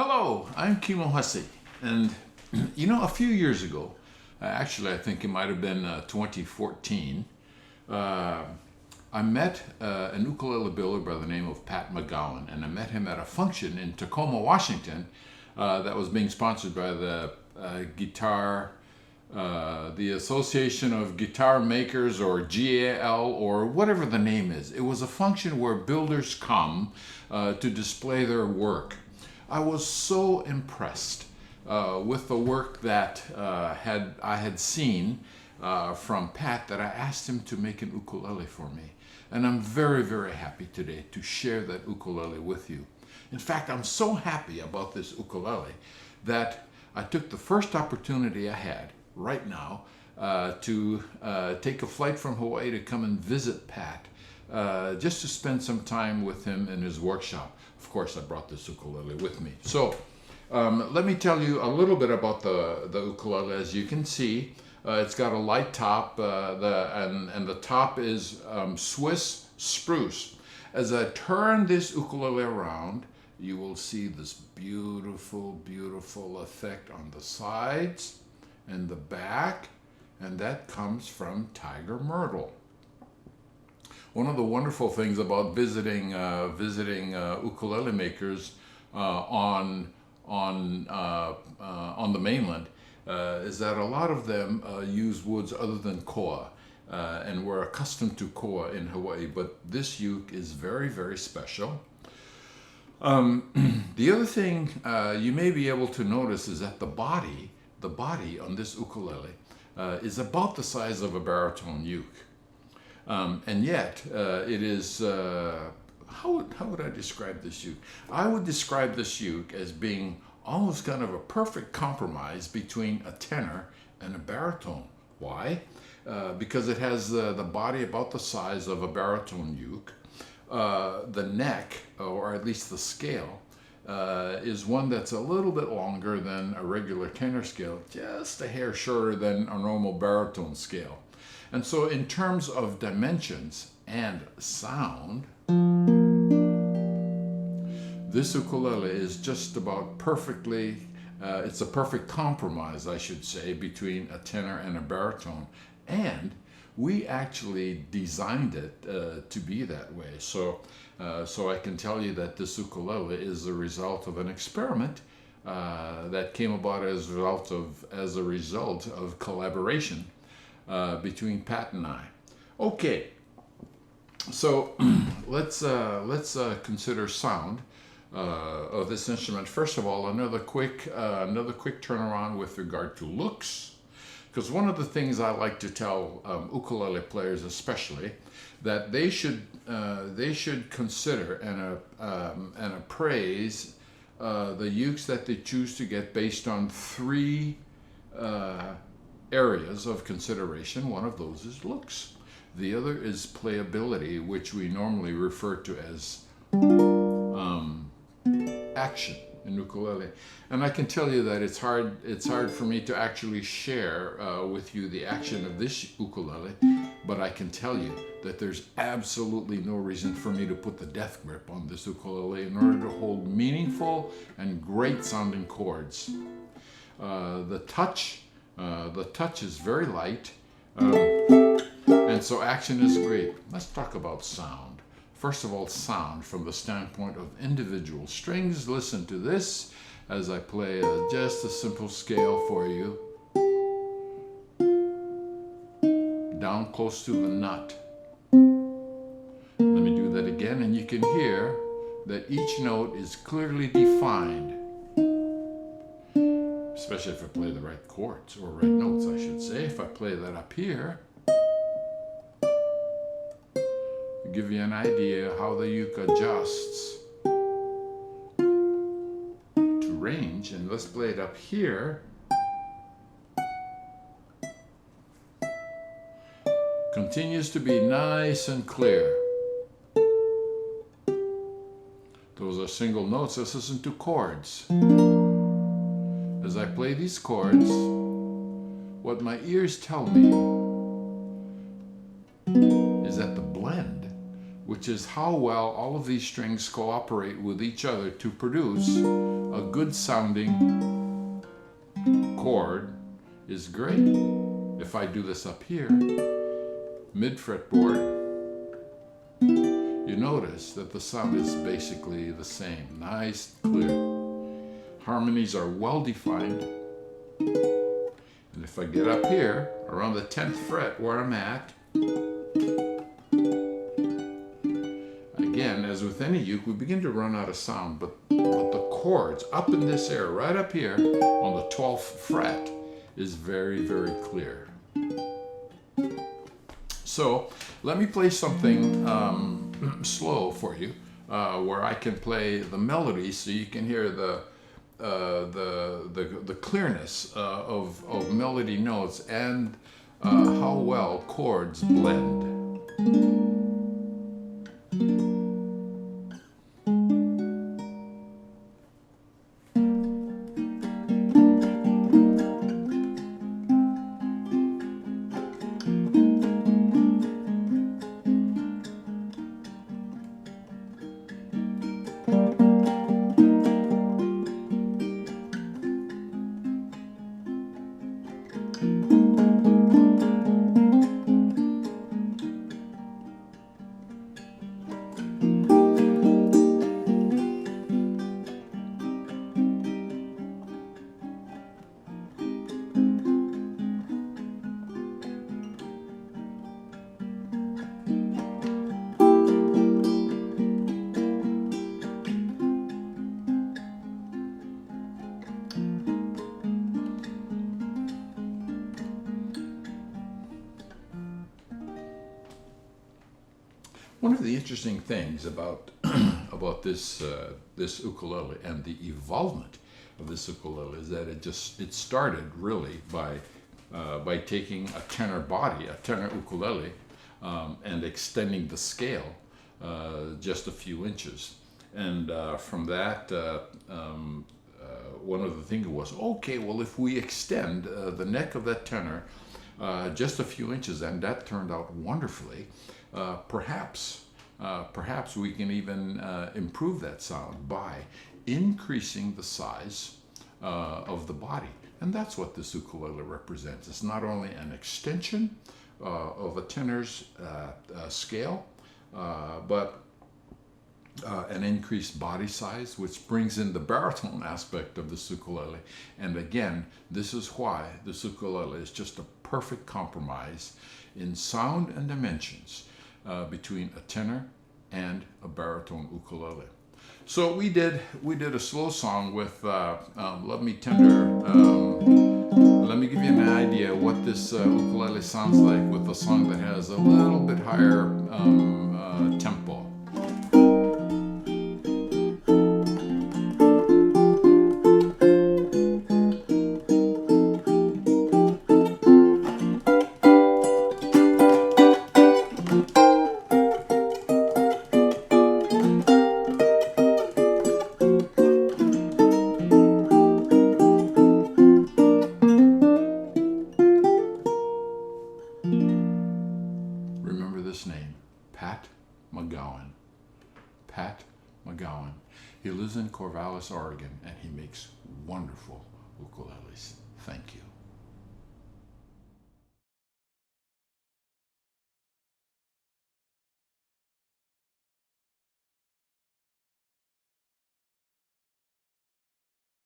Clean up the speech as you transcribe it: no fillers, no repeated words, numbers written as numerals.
Hello, I'm Kimo Hussey, and a few years ago, actually I think it might have been 2014, I met an ukulele builder by the name of Pat Megowan, and I met him at a function in Tacoma, Washington, that was being sponsored by the the Association of Guitar Makers, or GAL, or whatever the name is. It was a function where builders come to display their work. I was so impressed with the work that I had seen from Pat that I asked him to make an ukulele for me. And I'm very, very happy today to share that ukulele with you. In fact, I'm so happy about this ukulele that I took the first opportunity I had right now to take a flight from Hawaii to come and visit Pat, just to spend some time with him in his workshop. Of course, I brought this ukulele with me. So let me tell you a little bit about the ukulele. As you can see, it's got a light top, and the top is Swiss spruce. As I turn this ukulele around, you will see this beautiful, beautiful effect on the sides and the back, and that comes from tiger myrtle. One of the wonderful things about visiting ukulele makers on the mainland is that a lot of them use woods other than koa, and we're accustomed to koa in Hawaii, but this uke is very, very special. The other thing you may be able to notice is that the body on this ukulele is about the size of a baritone uke. And yet, it is, how would I describe this uke? I would describe this uke as being almost kind of a perfect compromise between a tenor and a baritone. Why? Because it has the body about the size of a baritone uke. The neck, or at least the scale, is one that's a little bit longer than a regular tenor scale, just a hair shorter than a normal baritone scale. And so in terms of dimensions and sound, this ukulele is just about perfectly, it's a perfect compromise, I should say, between a tenor and a baritone. And we actually designed it to be that way. So I can tell you that this ukulele is the result of an experiment that came about as a result of collaboration between Pat and I. Okay, so let's consider sound of this instrument. First of all, another quick turnaround with regard to looks, because one of the things I like to tell ukulele players, especially, that they should consider and appraise the ukes that they choose to get based on three areas of consideration. One of those is looks. The other is playability, which we normally refer to as action in ukulele. And I can tell you that it's hard for me to actually share with you the action of this ukulele, but I can tell you that there's absolutely no reason for me to put the death grip on this ukulele in order to hold meaningful and great sounding chords. The touch is very light, and so action is great. Let's talk about sound. First of all, sound from the standpoint of individual strings. Listen to this as I play just a simple scale for you. Down close to the nut. Let me do that again, and you can hear that each note is clearly defined. Especially if I play the right chords, or right notes, I should say. If I play that up here, to give you an idea how the uke adjusts to range. And let's play it up here. Continues to be nice and clear. Those are single notes. Let's listen to chords. As I play these chords, what my ears tell me is that the blend which is how well all of these strings cooperate with each other to produce a good sounding chord, is great. If I do this up here, mid fretboard, you notice that the sound is basically the same. Nice, clear. Harmonies are well defined. And if I get up here, around the 10th fret where I'm at, again, as with any uke, we begin to run out of sound, but the chords up in this area, right up here on the 12th fret, is very, very clear. So let me play something slow for you, where I can play the melody so you can hear the clearness of melody notes and how well chords blend. One of the interesting things about about this ukulele and the evolvement of this ukulele is that it started really by taking a tenor body, a tenor ukulele, and extending the scale just a few inches, and from that one of the things was, okay, well, if we extend the neck of that tenor just a few inches, and that turned out wonderfully. Perhaps we can even improve that sound by increasing the size of the body. And that's what this ukulele represents. It's not only an extension of a tenor's scale, but an increased body size, which brings in the baritone aspect of the ukulele. And again, this is why the ukulele is just a perfect compromise in sound and dimensions between a tenor and a baritone ukulele. So we did a slow song with Love Me Tender. Let me give you an idea what this ukulele sounds like with a song that has a little bit higher tempo. Remember this name, Pat Megowan. Pat Megowan. He lives in Corvallis, Oregon, and he makes wonderful ukuleles. Thank you.